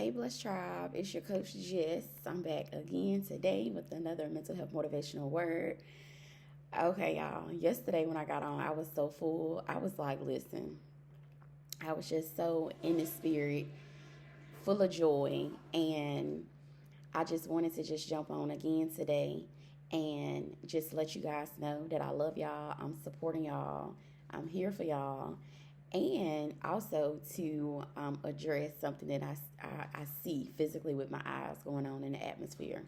Hey, Blessed Tribe, it's your coach Jess. I'm back again today with another mental health motivational word. Okay, y'all. Yesterday when I got on, I was so full. I was like, listen, I was just so in the spirit, full of joy, and I just wanted to just jump on again today and just let you guys know that I love y'all. I'm supporting y'all. I'm here for y'all. And also to address something that I see physically with my eyes going on in the atmosphere.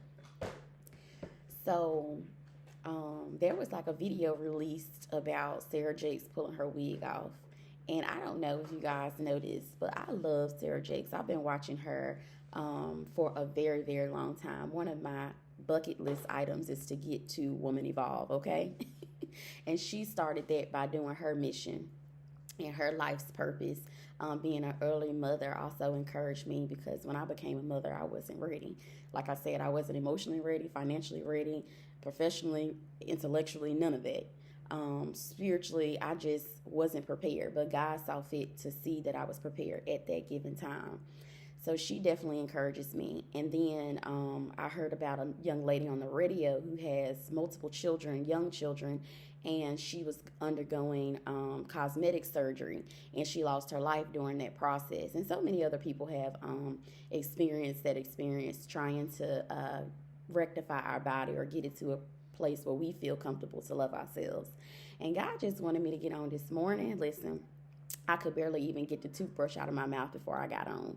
So there was like a video released about Sarah Jakes pulling her wig off. And I don't know if you guys know this, but I love Sarah Jakes. I've been watching her for a very, very long time. One of my bucket list items is to get to Woman Evolve, okay? And she started that by doing her mission and her life's purpose. Being an early mother also encouraged me because when I became a mother, I wasn't ready. Like I said, I wasn't emotionally ready, financially ready, professionally, intellectually, none of that. Spiritually, I just wasn't prepared, but God saw fit to see that I was prepared at that given time. So she definitely encourages me. And then I heard about a young lady on the radio who has multiple children, young children, and she was undergoing cosmetic surgery, and she lost her life during that process. And so many other people have experienced that experience trying to rectify our body or get it to a place where we feel comfortable to love ourselves. And God just wanted me to get on this morning. Listen, I could barely even get the toothbrush out of my mouth before I got on.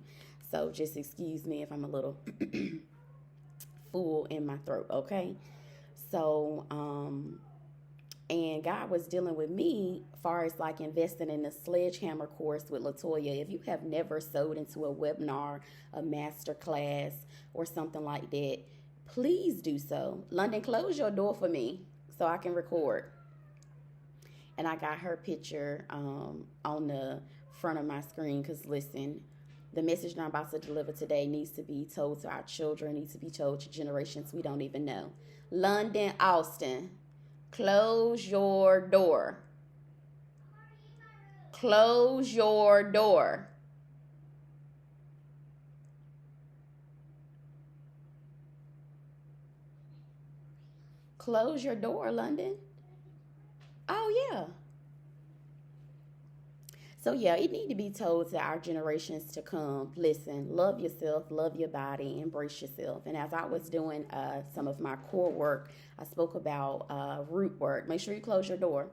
So just excuse me if I'm a little full in my throat, okay? So, and God was dealing with me as far as like investing in the sledgehammer course with Latoya. If you have never sold into a webinar, a master class, or something like that, please do so. London, close your door for me so I can record. And I got her picture on the front of my screen because listen, the message that I'm about to deliver today needs to be told to our children, needs to be told to generations we don't even know. London, Austin, close your door. Close your door. Close your door, London. Oh, yeah. So yeah, it need to be told to our generations to come. Listen, love yourself, love your body, embrace yourself. And as I was doing some of my core work, I spoke about root work. Make sure you close your door.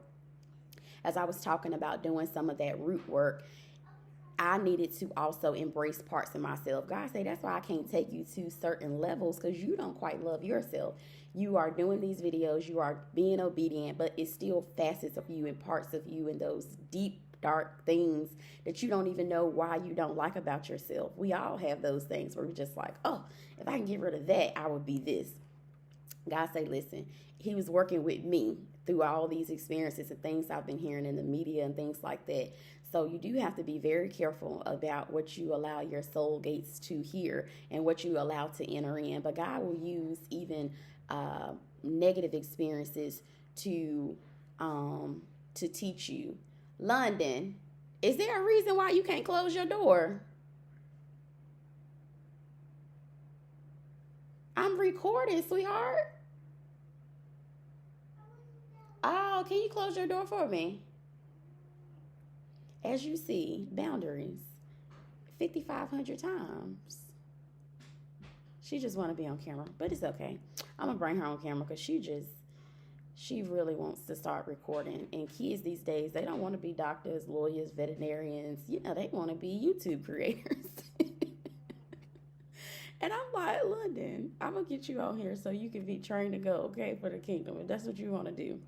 As I was talking about doing some of that root work, I needed to also embrace parts of myself. God say that's why I can't take you to certain levels because you don't quite love yourself. You are doing these videos, you are being obedient, but it's still facets of you and parts of you and those deep dark things that you don't even know why you don't like about yourself. We all have those things where we're just like, oh, if I can get rid of that, I would be this. God say, listen, he was working with me through all these experiences and things I've been hearing in the media and things like that. So you do have to be very careful about what you allow your soul gates to hear and what you allow to enter in. But God will use even negative experiences to teach you. London, is there a reason why you can't close your door? I'm recording, sweetheart. Oh, can you close your door for me? As you see, boundaries 5,500 times. She just want to be on camera, but it's okay. I'm going to bring her on camera because she really wants to start recording. And kids these days, they don't want to be doctors, lawyers, veterinarians. You know, they want to be YouTube creators. And I'm like, London, I'm going to get you on here so you can be trained to go, okay, for the kingdom, if that's what you want to do.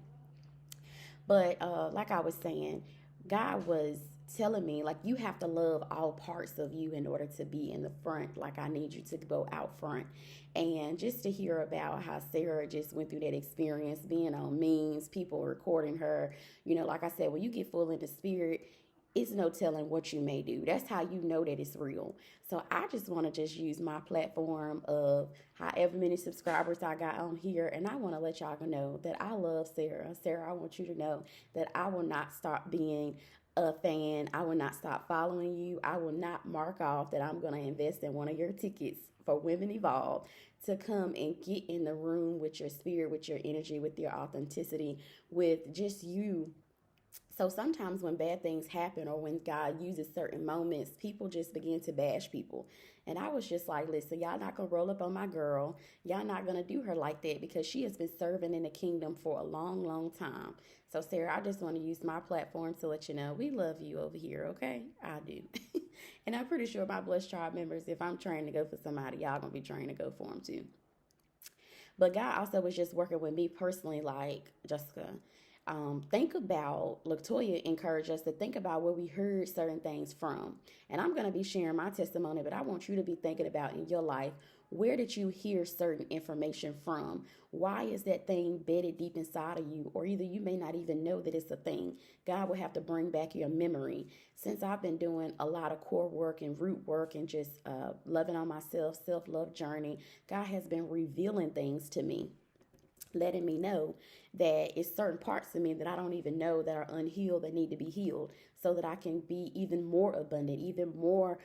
But like I was saying, God was telling me, like, you have to love all parts of you in order to be in the front. Like, I need you to go out front. And just to hear about how Sarah just went through that experience, being on memes, people recording her, you know, like I said, when you get full in the spirit, it's no telling what you may do. That's how you know that it's real. So I just want to just use my platform of however many subscribers I got on here, and I want to let y'all know that I love Sarah. Sarah, I want you to know that I will not stop being a fan. I will not stop following you. I will not mark off that I'm going to invest in one of your tickets for Women Evolve to come and get in the room with your spirit, with your energy, with your authenticity, with just you. So sometimes when bad things happen or when God uses certain moments, people just begin to bash people. And I was just like, listen, y'all not going to roll up on my girl. Y'all not going to do her like that because she has been serving in the kingdom for a long, long time. So, Sarah, I just want to use my platform to let you know we love you over here, okay? I do. And I'm pretty sure my Blessed Tribe members, if I'm trained to go for somebody, y'all going to be trained to go for them too. But God also was just working with me personally, like, Jessica, think about, Latoya encouraged us to think about where we heard certain things from. And I'm going to be sharing my testimony, but I want you to be thinking about in your life, where did you hear certain information from? Why is that thing bedded deep inside of you? Or either you may not even know that it's a thing. God will have to bring back your memory. Since I've been doing a lot of core work and root work and just loving on myself, self-love journey, God has been revealing things to me, letting me know that it's certain parts of me that I don't even know that are unhealed that need to be healed so that I can be even more abundant, even more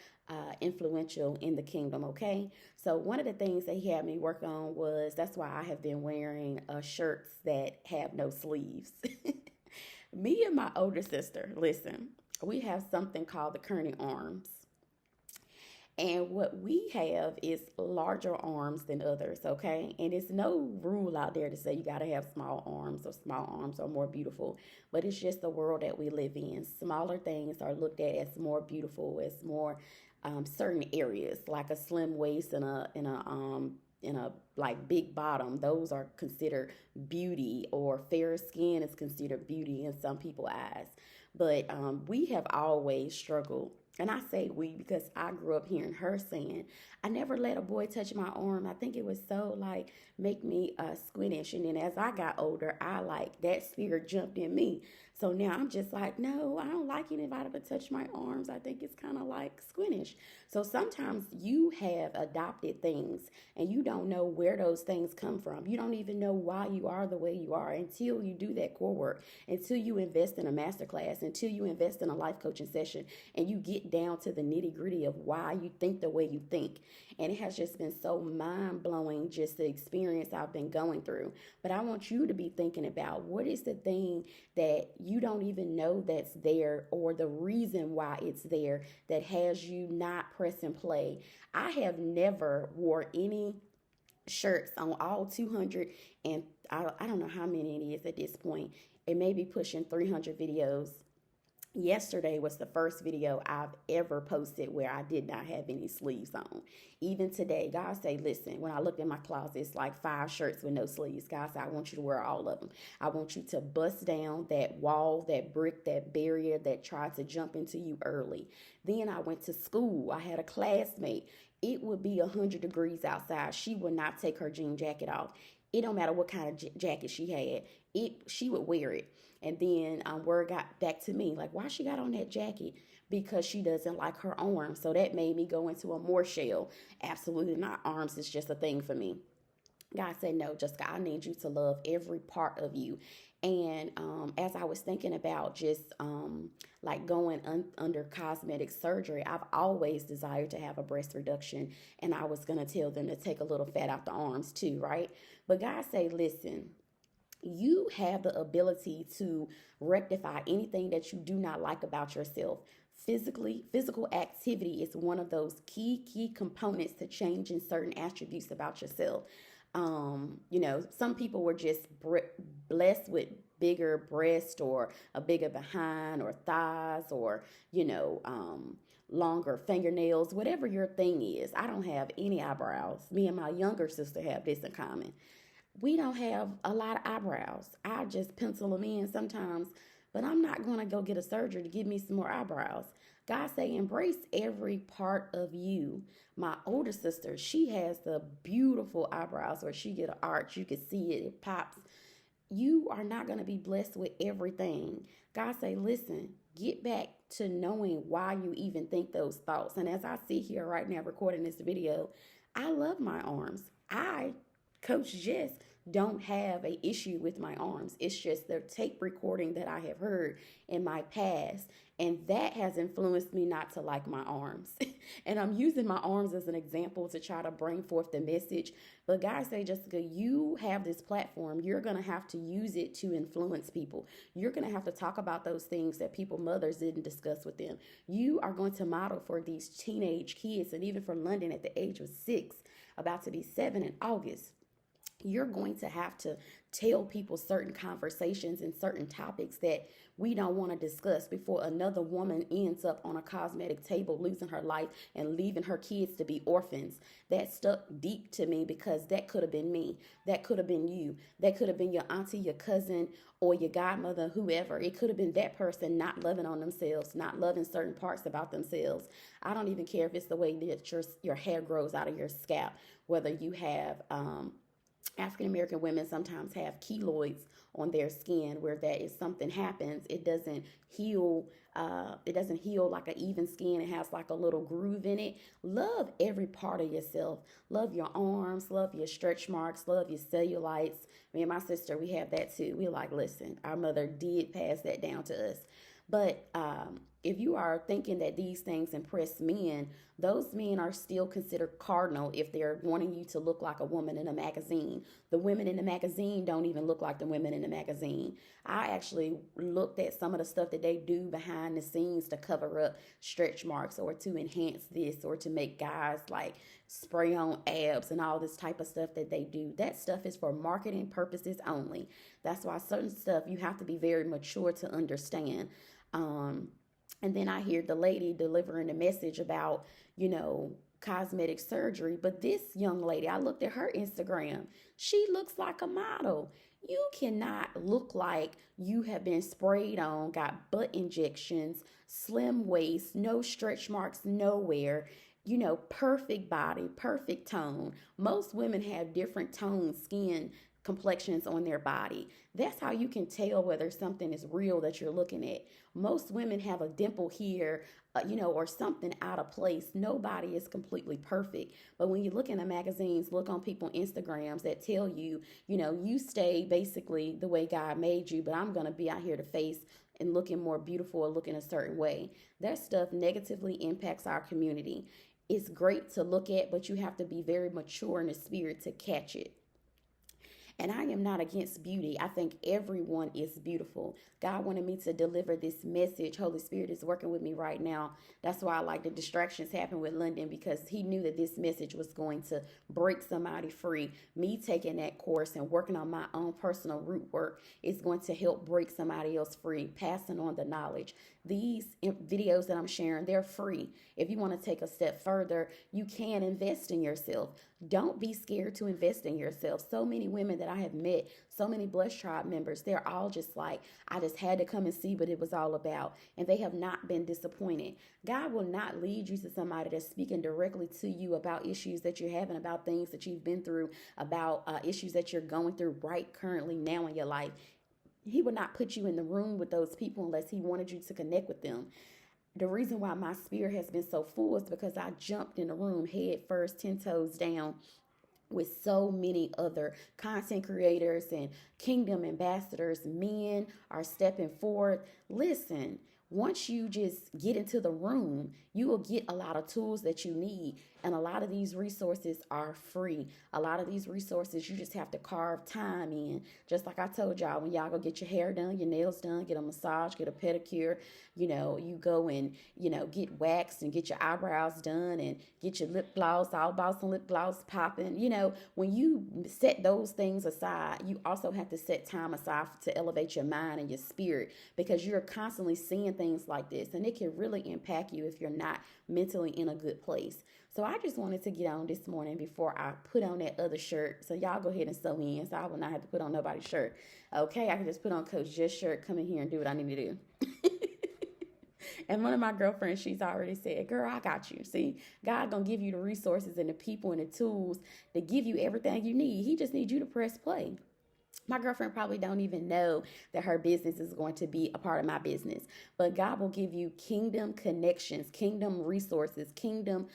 influential in the kingdom, okay? So one of the things that he had me work on was, that's why I have been wearing shirts that have no sleeves. Me and my older sister, listen, we have something called the Kearney arms. And what we have is larger arms than others, okay? And it's no rule out there to say you got to have small arms or small arms are more beautiful, but it's just the world that we live in. Smaller things are looked at as more beautiful, as more certain areas, like a slim waist and a like big bottom. Those are considered beauty, or fair skin is considered beauty in some people's eyes. But we have always struggled. And I say we because I grew up hearing her saying, I never let a boy touch my arm. I think it was so like make me squintish. And then as I got older, I like that spirit jumped in me. So now I'm just like, no, I don't like anybody to touch my arms. I think it's kind of like squintish. So sometimes you have adopted things and you don't know where those things come from. You don't even know why you are the way you are until you do that core work, until you invest in a masterclass, until you invest in a life coaching session, and you get down to the nitty gritty of why you think the way you think. And it has just been so mind blowing, just the experience I've been going through. But I want you to be thinking about, what is the thing that you don't even know that's there, or the reason why it's there that has you not press and play. I have never wore any shirts on all 200, and I don't know how many it is at this point. It may be pushing 300 videos. Yesterday was the first video I've ever posted where I did not have any sleeves on. Even today, God say, listen, when I look in my closet, it's like 5 shirts with no sleeves. God said, I want you to wear all of them. I want you to bust down that wall, that brick, that barrier that tried to jump into you early. Then I went to school. I had a classmate. It would be 100 degrees outside. She would not take her jean jacket off. It don't matter what kind of jacket she had. She would wear it. And then word got back to me, like, why she got on that jacket? Because she doesn't like her arms. So that made me go into a more shell. Absolutely not. Arms is just a thing for me. God said, no, Jessica, I need you to love every part of you. And as I was thinking about just like going under cosmetic surgery, I've always desired to have a breast reduction. And I was going to tell them to take a little fat out the arms too, right? But God said, listen, you have the ability to rectify anything that you do not like about yourself. Physical activity is one of those key components to changing certain attributes about yourself. Some people were just blessed with bigger breast or a bigger behind or thighs or, longer fingernails, whatever your thing is. I don't have any eyebrows. Me and my younger sister have this in common. We don't have a lot of eyebrows. I just pencil them in sometimes, but I'm not going to go get a surgery to give me some more eyebrows. God say, embrace every part of you. My older sister, she has the beautiful eyebrows where she get an arch. You can see it. It pops. You are not going to be blessed with everything. God say, listen, get back to knowing why you even think those thoughts. And as I sit here right now recording this video, I love my arms. Coach Jess, don't have a issue with my arms. It's just the tape recording that I have heard in my past. And that has influenced me not to like my arms. And I'm using my arms as an example to try to bring forth the message. But God say, Jessica, you have this platform. You're going to have to use it to influence people. You're going to have to talk about those things that people, mothers, didn't discuss with them. You are going to model for these teenage kids, and even for London at the age of 6, about to be 7 in August. You're going to have to tell people certain conversations and certain topics that we don't want to discuss before another woman ends up on a cosmetic table, losing her life and leaving her kids to be orphans. That stuck deep to me because that could have been me. That could have been you. That could have been your auntie, your cousin, or your godmother, whoever. It could have been that person not loving on themselves, not loving certain parts about themselves. I don't even care if it's the way that your hair grows out of your scalp, whether you have African American women sometimes have keloids on their skin, where that if something happens, it doesn't heal. It doesn't heal like an even skin. It has like a little groove in it. Love every part of yourself. Love your arms. Love your stretch marks. Love your cellulites. Me and my sister, we have that too. We like, listen, our mother did pass that down to us. But if you are thinking that these things impress men, those men are still considered cardinal if they're wanting you to look like a woman in a magazine. The women in the magazine don't even look like the women in the magazine. I actually looked at some of the stuff that they do behind the scenes to cover up stretch marks or to enhance this or to make guys like spray on abs and all this type of stuff that they do. That stuff is for marketing purposes only. That's why certain stuff you have to be very mature to understand. And then I hear the lady delivering a message about, cosmetic surgery. But this young lady, I looked at her Instagram. She looks like a model. You cannot look like you have been sprayed on, got butt injections, slim waist, no stretch marks nowhere. Perfect body, perfect tone. Most women have different toned skin complexions on their body. That's how you can tell whether something is real that you're looking at. Most women have a dimple here, or something out of place. Nobody is completely perfect. But when you look in the magazines, look on people's Instagrams that tell you, you stay basically the way God made you, but I'm going to be out here to face and looking more beautiful or looking a certain way. That stuff negatively impacts our community. It's great to look at, but you have to be very mature in the spirit to catch it. And I am not against beauty. I think everyone is beautiful. God wanted me to deliver this message. Holy Spirit is working with me right now. That's why I like the distractions happen with London, because he knew that this message was going to break somebody free. Me taking that course and working on my own personal root work is going to help break somebody else free, passing on the knowledge. These videos that I'm sharing, they're free. If you want to take a step further, you can invest in yourself. Don't be scared to invest in yourself. So many women that I have met, so many Blessed Tribe members, they're all just like, I just had to come and see what it was all about. And they have not been disappointed. God will not lead you to somebody that's speaking directly to you about issues that you're having, about things that you've been through, about issues that you're going through right currently now in your life. He would not put you in the room with those people unless he wanted you to connect with them. The reason why my spirit has been so full is because I jumped in the room head first, 10 toes down, with so many other content creators and kingdom ambassadors. Men are stepping forward. Listen, once you just get into the room, you will get a lot of tools that you need. And a lot of these resources are free. A lot of these resources, you just have to carve time in. Just like I told y'all, when y'all go get your hair done, your nails done, get a massage, get a pedicure, you go and, get waxed and get your eyebrows done and get your lip gloss, all about some lip gloss popping. When you set those things aside, you also have to set time aside to elevate your mind and your spirit, because you're constantly seeing things like this, and it can really impact you if you're not mentally in a good place. So I just wanted to get on this morning before I put on that other shirt. So y'all go ahead and sew in, so I will not have to put on nobody's shirt. Okay, I can just put on Coach Jess' shirt, come in here and do what I need to do. And one of my girlfriends, she's already said, girl, I got you. See, God gonna give you the resources and the people and the tools to give you everything you need. He just needs you to press play. My girlfriend probably don't even know that her business is going to be a part of my business. But God will give you kingdom connections, kingdom resources, kingdom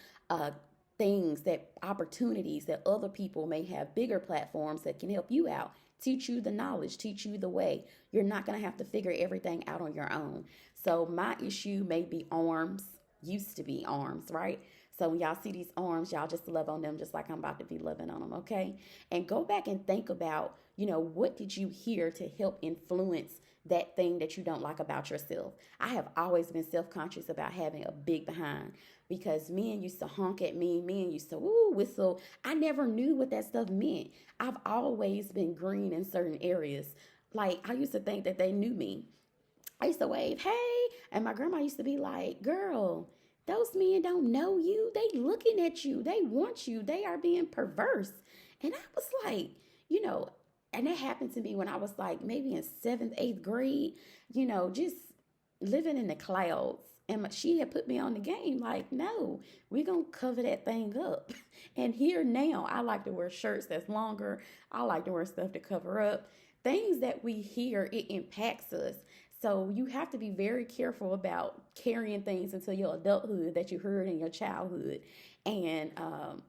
things, that opportunities that other people may have, bigger platforms that can help you out, teach you the knowledge, teach you the way. You're not going to have to figure everything out on your own. So my issue may be arms, used to be arms, right? So when y'all see these arms, y'all just love on them just like I'm about to be loving on them, okay? And go back and think about, what did you hear to help influence that thing that you don't like about yourself? I have always been self-conscious about having a big behind because men used to honk at me, men used to whistle. I never knew what that stuff meant. I've always been green in certain areas. Like, I used to think that they knew me. I used to wave, hey, and my grandma used to be like, girl, those men don't know you. They looking at you. They want you. They are being perverse. And I was like, and that happened to me when I was like maybe in seventh, eighth grade, just living in the clouds. And she had put me on the game like, no, we're going to cover that thing up. And here now, I like to wear shirts that's longer. I like to wear stuff to cover up. Things that we hear, it impacts us. So you have to be very careful about carrying things into your adulthood that you heard in your childhood. And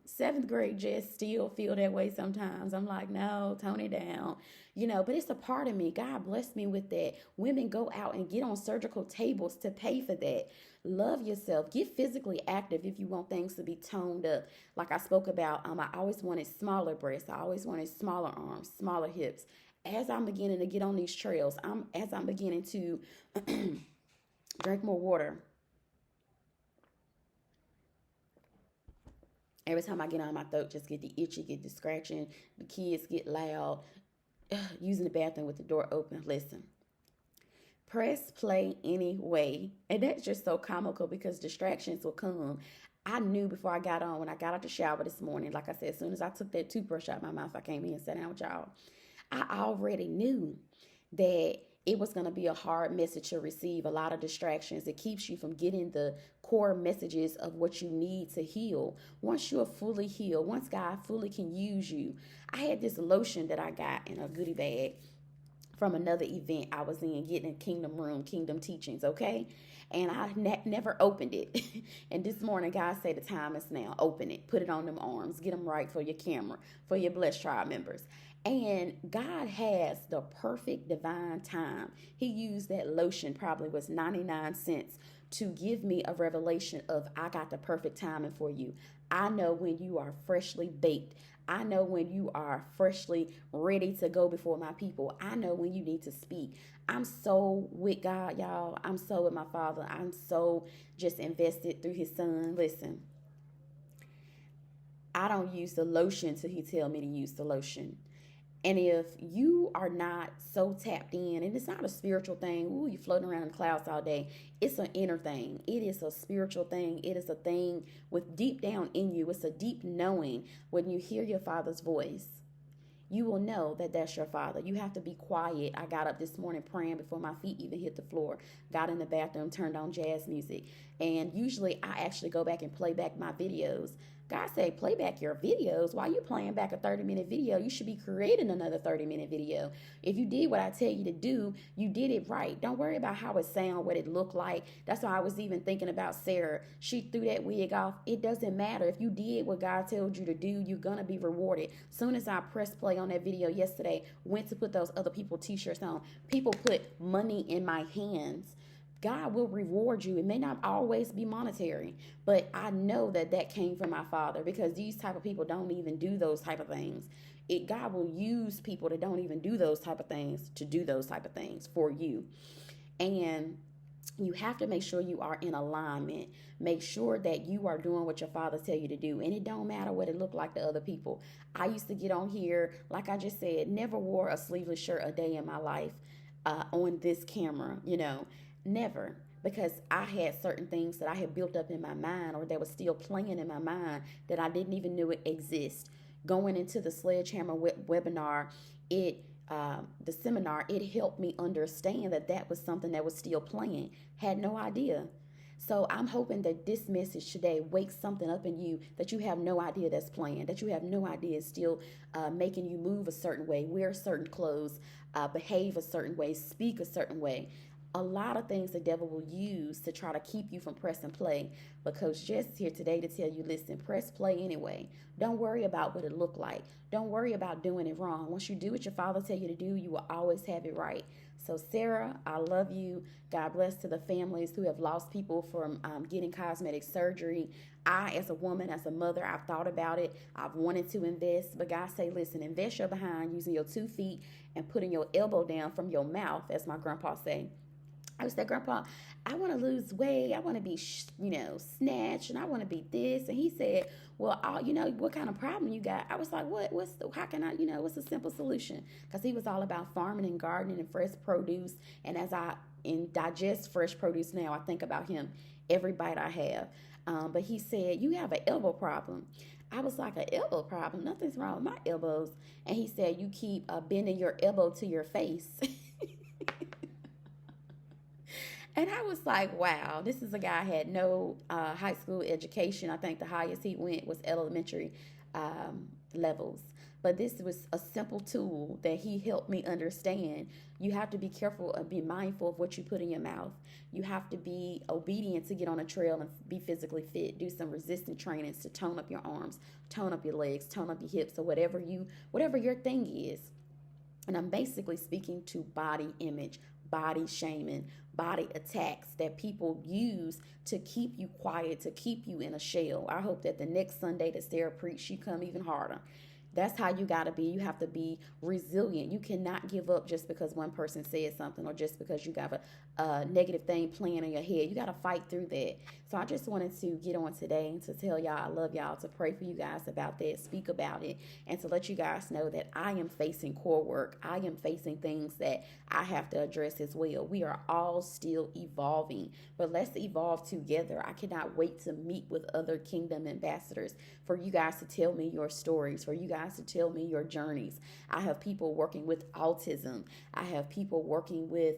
seventh grade just still feel that way sometimes. I'm like, no, tone it down. But it's a part of me. God blessed me with that. Women go out and get on surgical tables to pay for that. Love yourself. Get physically active if you want things to be toned up. Like I spoke about, I always wanted smaller breasts. I always wanted smaller arms, smaller hips. As I'm beginning to get on these trails, as I'm beginning to drink more water. Every time I get on my throat, just get the itchy, get the scratching. The kids get loud. Using the bathroom with the door open. Listen. Press play anyway. And that's just so comical because distractions will come. I knew before I got on, when I got out the shower this morning, like I said, as soon as I took that toothbrush out of my mouth, I came in and sat down with y'all. I already knew that it was going to be a hard message to receive, a lot of distractions. It keeps you from getting the core messages of what you need to heal. Once you're fully healed, once God fully can use you. I had this lotion that I got in a goodie bag from another event I was in, getting in Kingdom Room, Kingdom Teachings, okay? And I never opened it. And this morning, God said the time is now. Open it. Put it on them arms. Get them right for your camera, for your Blessed Tribe members. And God has the perfect divine time. He used that lotion, probably was 99 cents, to give me a revelation of, I got the perfect timing for you. I know when you are freshly baked. I know when you are freshly ready to go before my people. I know when you need to speak. I'm so with God, y'all. I'm so with my Father. I'm so just invested through his son. Listen, I don't use the lotion till he tell me to use the lotion. And if you are not so tapped in, and it's not a spiritual thing, ooh, you're floating around in the clouds all day. It's an inner thing. It is a spiritual thing. It is a thing with deep down in you. It's a deep knowing when you hear your Father's voice. You will know that that's your Father. You have to be quiet. I got up this morning praying before my feet even hit the floor. Got in the bathroom, turned on jazz music. And usually I actually go back and play back my videos. God said, play back your videos. While you're playing back a 30-minute video, you should be creating another 30-minute video. If you did what I tell you to do, you did it right. Don't worry about how it sound, what it looked like. That's why I was even thinking about Sarah. She threw that wig off. It doesn't matter. If you did what God told you to do, you're going to be rewarded. Soon as I pressed play on that video yesterday, went to put those other people t-shirts on, people put money in my hands. God will reward you. It may not always be monetary, but I know that that came from my Father, because these type of people don't even do those type of things. God will use people that don't even do those type of things to do those type of things for you. And you have to make sure you are in alignment. Make sure that you are doing what your Father tell you to do. And it don't matter what it look like to other people. I used to get on here, like I just said, never wore a sleeveless shirt a day in my life on this camera, Never, because I had certain things that I had built up in my mind, or that was still playing in my mind, that I didn't even know it exist. Going into the Sledgehammer webinar, the seminar, it helped me understand that that was something that was still playing. Had no idea. So I'm hoping that this message today wakes something up in you that you have no idea that's playing, that you have no idea is still making you move a certain way, wear certain clothes, behave a certain way, speak a certain way. a lot of things the devil will use to try to keep you from pressing play. But Coach Jess is here today to tell you, listen, press play anyway. Don't worry about what it looked like. Don't worry about doing it wrong. Once you do what your father tell you to do, you will always have it right. So Sarah, I love you. God bless to the families who have lost people from getting cosmetic surgery. I, as a woman, as a mother, I've thought about it. I've wanted to invest, but God say, listen, invest your behind using your 2 feet and putting your elbow down from your mouth, as my grandpa say. I was like, Grandpa, I want to lose weight. I want to be, snatched, and I want to be this. And he said, well, what kind of problem you got? I was like, how can I, what's a simple solution? Because he was all about farming and gardening and fresh produce. And as I digest fresh produce now, I think about him every bite I have. But he said, you have an elbow problem. I was like, an elbow problem? Nothing's wrong with my elbows. And he said, you keep bending your elbow to your face. And I was like, wow, this is a guy who had no high school education. I think the highest he went was elementary levels. But this was a simple tool that he helped me understand. You have to be careful and be mindful of what you put in your mouth. You have to be obedient to get on a trail and be physically fit. Do some resistance trainings to tone up your arms, tone up your legs, tone up your hips, or whatever your thing is. And I'm basically speaking to body image, body shaming, body attacks that people use to keep you quiet, to keep you in a shell. I hope that the next Sunday that Sarah preached, she come even harder. That's how you got to be. You have to be resilient. You cannot give up just because one person said something or just because you got a negative thing playing in your head. You got to fight through that. So I just wanted to get on today to tell y'all I love y'all, to pray for you guys about that, speak about it, and to let you guys know that I am facing core work. I am facing things that I have to address as well. We are all still evolving, but let's evolve together. I cannot wait to meet with other kingdom ambassadors for you guys to tell me your stories, for you guys to tell me your journeys. I have people working with autism. I have people working with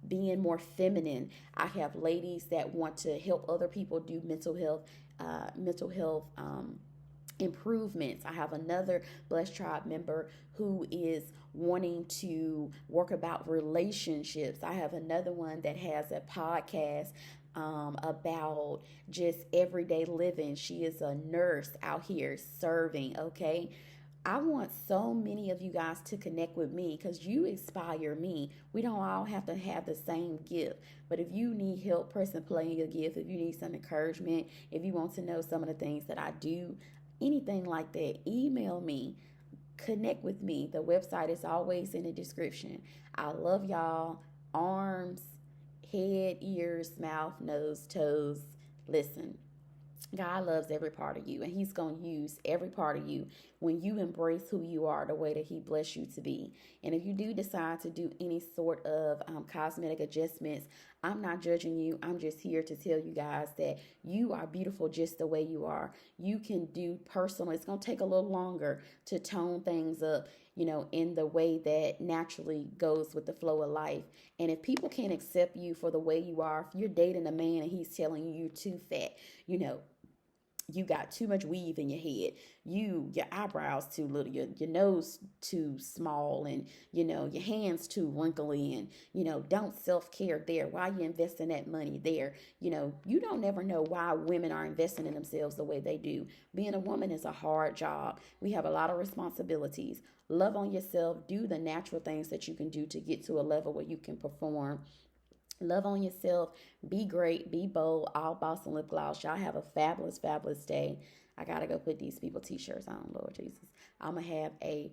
being more feminine. I have ladies that want to help other people do mental health improvements. I have another Blessed Tribe member who is wanting to work about relationships. I have another one that has a podcast about just everyday living. She is a nurse out here serving, okay? I want so many of you guys to connect with me because you inspire me. We don't all have to have the same gift, but if you need help pressing play in your gift, if you need some encouragement, if you want to know some of the things that I do, anything like that, email me, connect with me. The website is always in the description. I love y'all. Arms, head, ears, mouth, nose, toes. Listen, God loves every part of you, and He's going to use every part of you when you embrace who you are the way that He blessed you to be. And if you do decide to do any sort of cosmetic adjustments, I'm not judging you. I'm just here to tell you guys that you are beautiful just the way you are. You can do personal. It's going to take a little longer to tone things up, in the way that naturally goes with the flow of life. And if people can't accept you for the way you are, if you're dating a man and he's telling you you're too fat, you got too much weave in your head, your eyebrows too little, your nose too small, and your hands too wrinkly, and don't self-care there. Why you investing that money there? You don't never know why women are investing in themselves the way they do. Being a woman is a hard job. We have a lot of responsibilities. Love on yourself. Do the natural things that you can do to get to a level where you can perform. Love on yourself. Be great. Be bold. All Boss and Lip Gloss. Y'all have a fabulous, fabulous day. I got to go put these people t-shirts on, Lord Jesus. I'm going to have a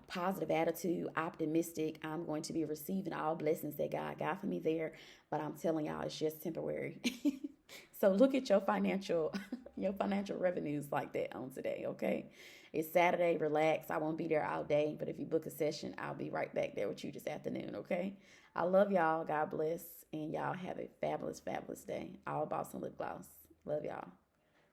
positive attitude, optimistic. I'm going to be receiving all blessings that God got for me there. But I'm telling y'all, it's just temporary. So look at your financial revenues like that on today, okay? It's Saturday. Relax. I won't be there all day. But if you book a session, I'll be right back there with you this afternoon, okay? I love y'all. God bless. And y'all have a fabulous, fabulous day. All Boss and Lip Gloss. Love y'all.